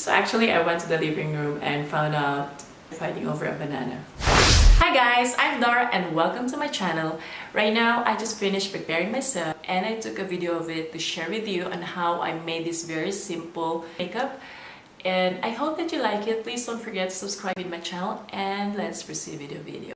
So actually I went to the living room and found out fighting over a banana. Hi guys, I'm Dara and welcome to my channel. Right now I just finished preparing myself and I took a video of it to share with you on how I made this very simple makeup. And I hope that you like it. Please don't forget to subscribe to my channel and let's proceed with the video.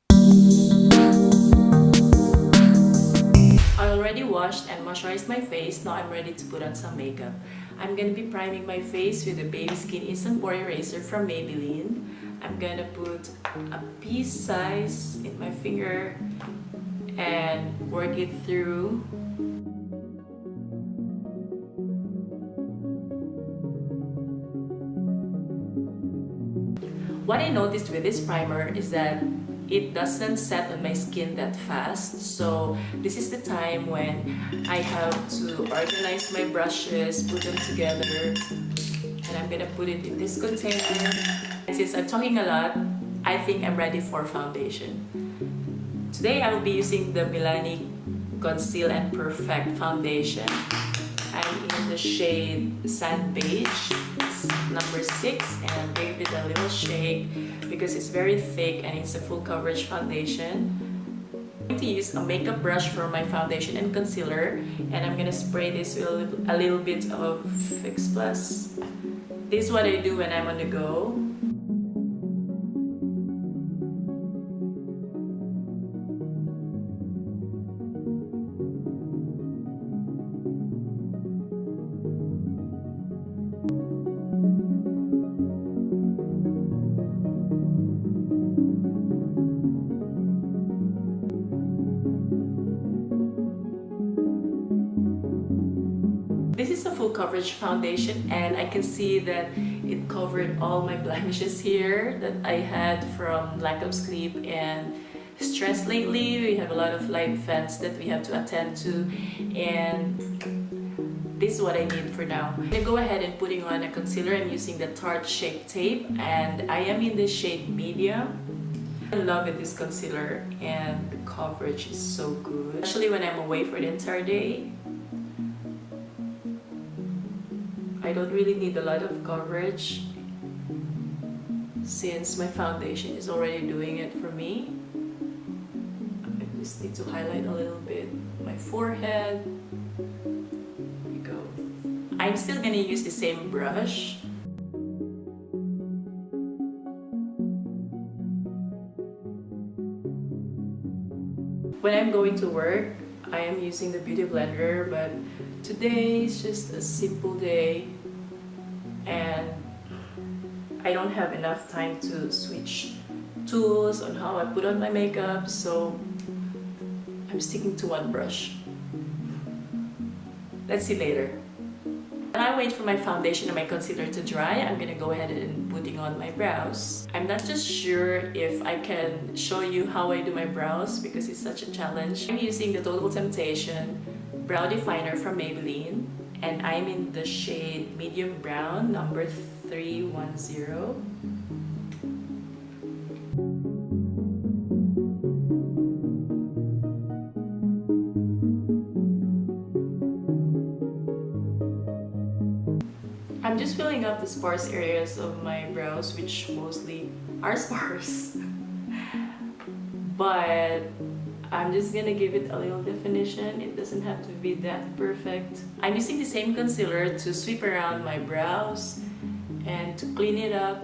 I already washed and moisturized my face. Now I'm ready to put on some makeup. I'm going to be priming my face with the Baby Skin Instant Pore Eraser from Maybelline. I'm going to put a pea size in my finger and work it through. What I noticed with this primer is that it doesn't set on my skin that fast, so this is the time when I have to organize my brushes, put them together, and I'm gonna put it in this container. And since I'm talking a lot, I think I'm ready for foundation. Today I will be using the Milani Conceal and Perfect foundation. I'm in the shade Sand Beige. It's number 6 and I gave it a little shake because it's very thick and it's a full coverage foundation. I'm going to use a makeup brush for my foundation and concealer, and I'm going to spray this with a little bit of Fix Plus. This is what I do when I'm on the go. This is a full coverage foundation and I can see that it covered all my blemishes here that I had from lack of sleep and stress lately. We have a lot of life events that we have to attend to, and this is what I need for now. I'm gonna go ahead and putting on a concealer. I'm using the Tarte Shape Tape and I am in the shade Medium. I love it, this concealer, and the coverage is so good, especially when I'm away for the entire day. I don't really need a lot of coverage since my foundation is already doing it for me. I just need to highlight a little bit my forehead. There we go. I'm still gonna use the same brush. When I'm going to work, I am using the Beauty Blender, but today is just a simple day and I don't have enough time to switch tools on how I put on my makeup, so I'm sticking to one brush. Let's see later. When I wait for my foundation and my concealer to dry, I'm gonna go ahead and putting on my brows. I'm not just sure if I can show you how I do my brows because it's such a challenge. I'm using the Total Temptation brow definer from Maybelline and I'm in the shade Medium Brown, number 310. I'm just filling up the sparse areas of my brows, which mostly are sparse. But I'm just gonna give it a little definition. It doesn't have to be that perfect. I'm using the same concealer to sweep around my brows and to clean it up.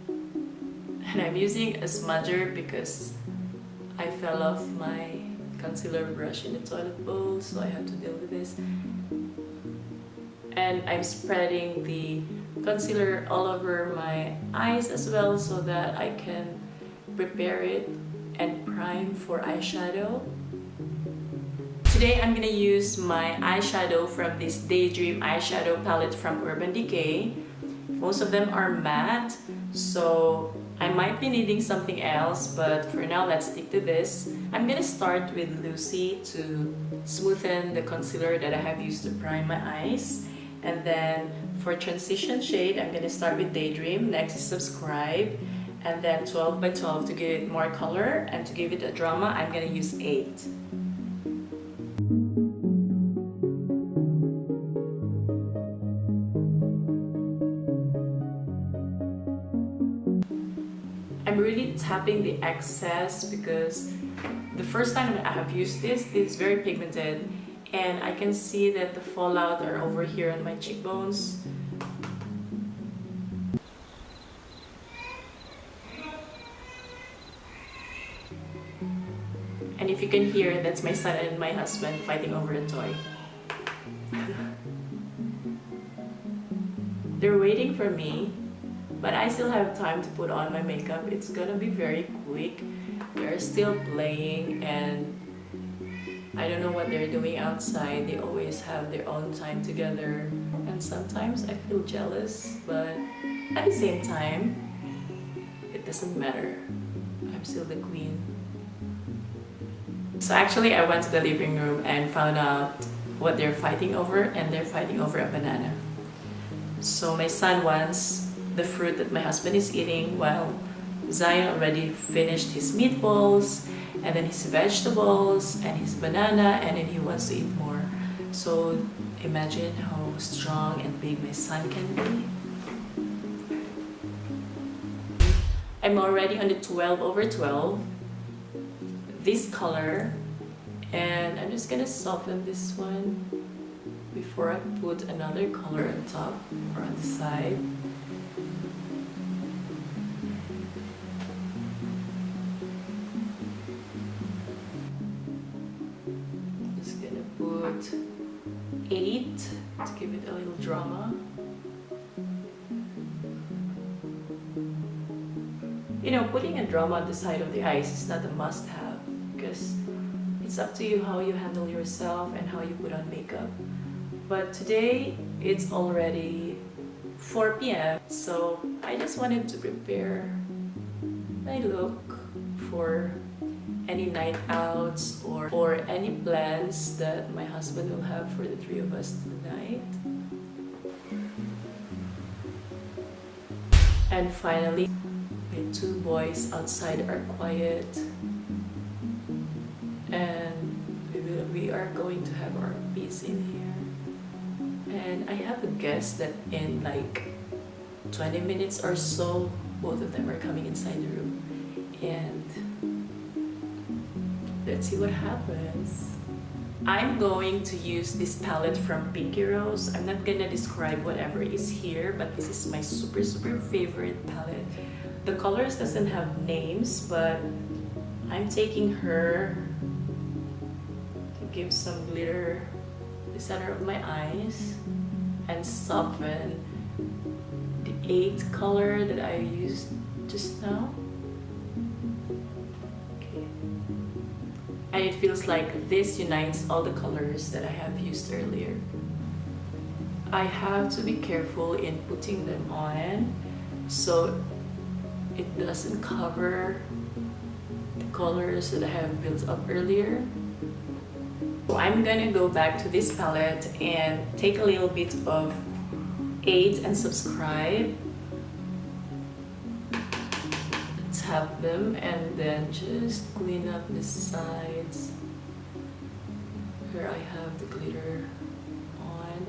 And I'm using a smudger because I fell off my concealer brush in the toilet bowl, so I have to deal with this. And I'm spreading the concealer all over my eyes as well so that I can prepare it and prime for eyeshadow. Today I'm gonna use my eyeshadow from this Daydream eyeshadow palette from Urban Decay. Most of them are matte, so I might be needing something else, but for now let's stick to this. I'm gonna start with Lucy to smoothen the concealer that I have used to prime my eyes. And then for transition shade, I'm gonna start with Daydream. Next is Subscribe. And then 12 by 12 to give it more color, and to give it a drama, I'm gonna use 8. really tapping the excess because the first time that I have used this, it's very pigmented and I can see that the fallout are over here on my cheekbones. And if you can hear, that's my son and my husband fighting over a toy. They're waiting for me, but I still have time to put on my makeup. It's gonna be very quick. They're still playing and I don't know what they're doing outside. They always have their own time together and sometimes I feel jealous, but at the same time, it doesn't matter. I'm still the queen. So actually I went to the living room and found out what they're fighting over, and they're fighting over a banana. So my son wants the fruit that my husband is eating while Zion already finished his meatballs and then his vegetables and his banana, and then he wants to eat more. So imagine how strong and big my son can be. I'm already on the 12/12, this color, and I'm just gonna soften this one before I put another color on top or on the side. Just gonna put 8 to give it a little drama. You know, putting a drama on the side of the eyes is not a must-have because it's up to you how you handle yourself and how you put on makeup. But today it's already 4 p.m. so I just wanted to prepare my look for any night outs or any plans that my husband will have for the three of us tonight. And finally, my 2 boys outside are quiet and we are going to have our peace in here. And I have a guess that in like 20 minutes or so, both of them are coming inside the room. And let's see what happens. I'm going to use this palette from Pinky Rose. I'm not gonna describe whatever is here, but this is my super favorite palette. The colors doesn't have names, but I'm taking her to give some glitter the center of my eyes and soften the 8 color that I used just now. Okay. And it feels like this unites all the colors that I have used earlier. I have to be careful in putting them on so it doesn't cover the colors that I have built up earlier. So I'm gonna go back to this palette and take a little bit of 8 and subscribe, tap them, and then just clean up the sides where I have the glitter on.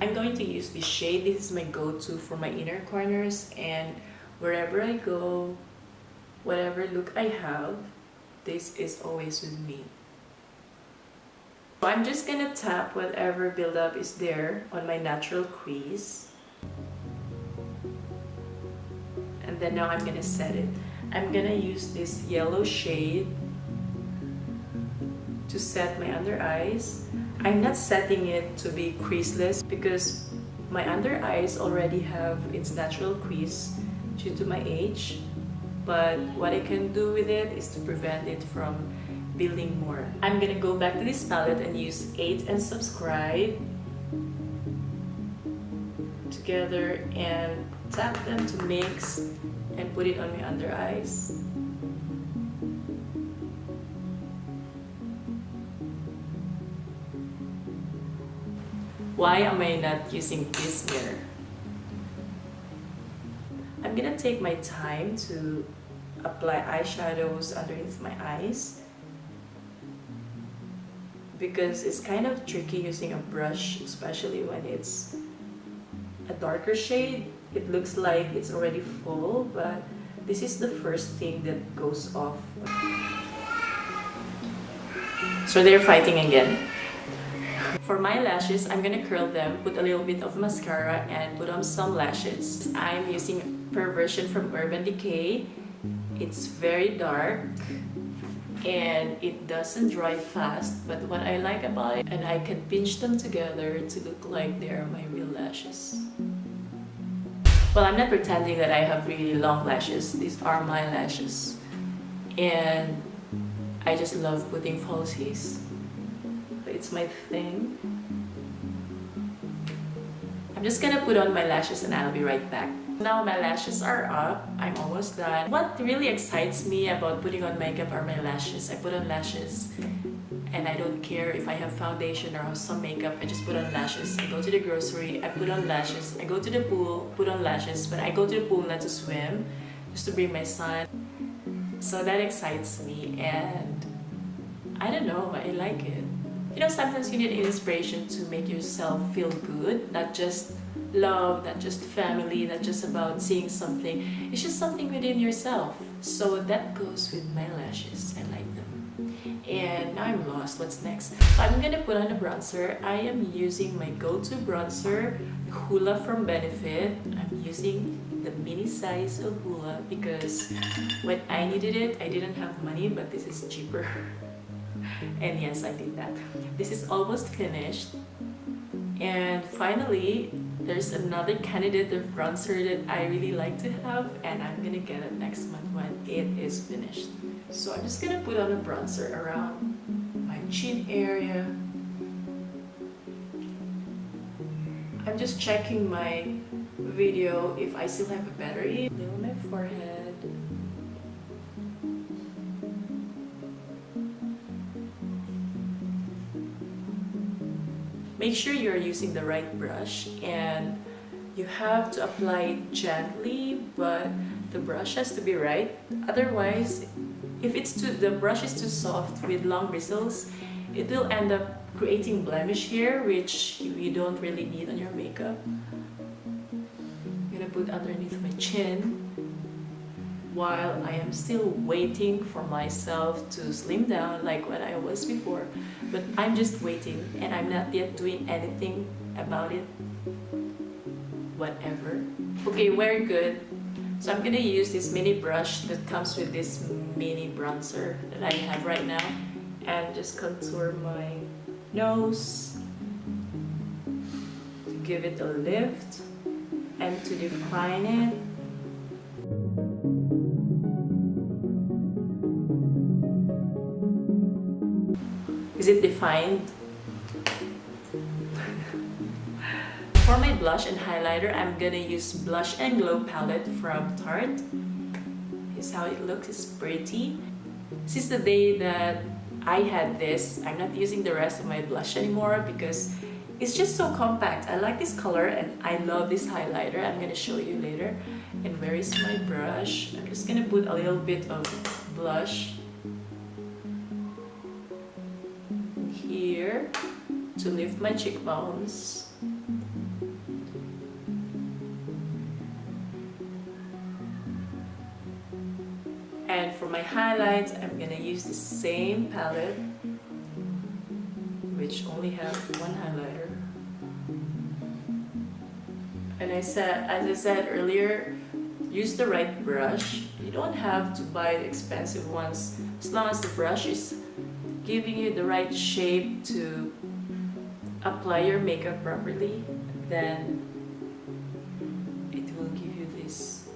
I'm going to use this shade. This is my go-to for my inner corners, and wherever I go, whatever look I have, this is always with me. So I'm just gonna tap whatever buildup is there on my natural crease. And then now I'm gonna set it. I'm gonna use this yellow shade to set my under eyes. I'm not setting it to be creaseless because my under eyes already have its natural crease due to my age. But what I can do with it is to prevent it from building more. I'm gonna go back to this palette and use 8 and subscribe together and tap them to mix and put it on my under eyes. Why am I not using this mirror? I'm gonna take my time to apply eyeshadows underneath my eyes because it's kind of tricky using a brush, especially when it's a darker shade. it looks like it's already full, but this is the first thing that goes off. So they're fighting again. For my lashes, I'm gonna curl them, put a little bit of mascara, and put on some lashes. I'm using Perversion from Urban Decay. It's very dark and it doesn't dry fast, but what I like about it, and I can pinch them together to look like they are my real lashes. Well, I'm not pretending that I have really long lashes. These are my lashes. And I just love putting falsies. It's my thing. I'm just gonna put on my lashes and I'll be right back. Now my lashes are up. I'm almost done. What really excites me about putting on makeup are my lashes. I put on lashes and I don't care if I have foundation or some makeup. I just put on lashes. I go to the grocery, I put on lashes. I go to the pool, put on lashes. But I go to the pool not to swim, just to bring my son. So that excites me and I don't know, I like it. You know, sometimes you need inspiration to make yourself feel good, not just love, not just family, not just about seeing something. It's just something within yourself. So that goes with my lashes. I like them. And now I'm lost. What's next? I'm gonna put on a bronzer. I am using my go-to bronzer, Hoola from Benefit. I'm using the mini size of Hoola because when I needed it, I didn't have money, but this is cheaper. And yes, I did that. This is almost finished. And finally, there's another candidate of bronzer that I really like to have, and I'm gonna get it next month when it is finished. So I'm just gonna put on a bronzer around my chin area. I'm just checking my video if I still have a battery. On my forehead. Make sure you're using the right brush and you have to apply it gently, but the brush has to be right. Otherwise, if the brush is too soft with long bristles, it will end up creating blemish here, which you don't really need on your makeup. I'm gonna put underneath my chin while I am still waiting for myself to slim down like what I was before. But I'm just waiting and I'm not yet doing anything about it. Whatever. Okay, very good. So I'm gonna use this mini brush that comes with this mini bronzer that I have right now and just contour my nose to give it a lift and to define it. Is it defined? For my blush and highlighter, I'm gonna use Blush and Glow palette from Tarte. Here's how it looks. It's pretty. Since the day that I had this, I'm not using the rest of my blush anymore because it's just so compact. I like this color and I love this highlighter. I'm gonna show you later. And where is my brush? I'm just gonna put a little bit of blush here to lift my cheekbones. And for my highlights, I'm gonna use the same palette, which only have one highlighter. And as I said earlier, use the right brush. You don't have to buy the expensive ones. As long as the brush is giving you the right shape to apply your makeup properly, then it will give you this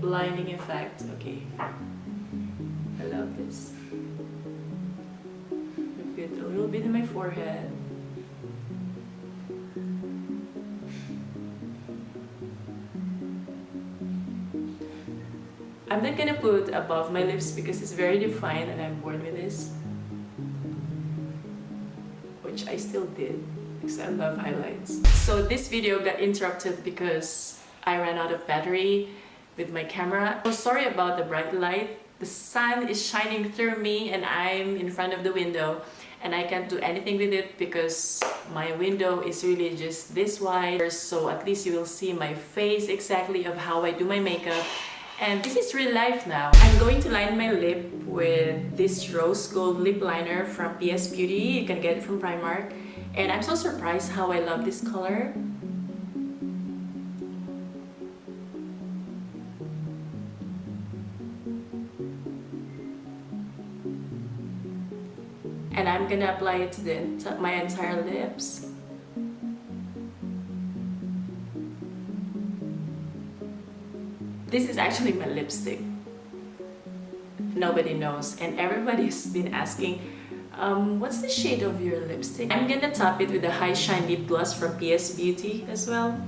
blinding effect. Okay, I love this. Put a little bit in my forehead. I'm not gonna put above my lips because it's very defined and I'm born with this, which I still did because I love highlights. So this video got interrupted because I ran out of battery with my camera. So sorry about the bright light. The sun is shining through me and I'm in front of the window and I can't do anything with it because My window is really just this wide, so at least you will see my face exactly of how I do my makeup. And this is real life now. I'm going to line my lip with this rose gold lip liner from PS Beauty. You can get it from Primark. And I'm so surprised how I love this color. And I'm gonna apply it to my entire lips. This is actually my lipstick. Nobody knows, and everybody's been asking, what's the shade of your lipstick? I'm gonna top it with the High Shine Lip Gloss from PS Beauty as well.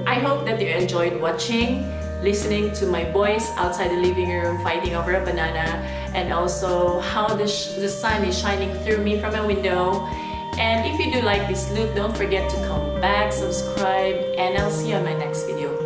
I hope that you enjoyed watching, listening to my boys outside the living room fighting over a banana, and also how the sun is shining through me from my window. And if you do like this look, don't forget to come back, subscribe, and I'll see you on my next video.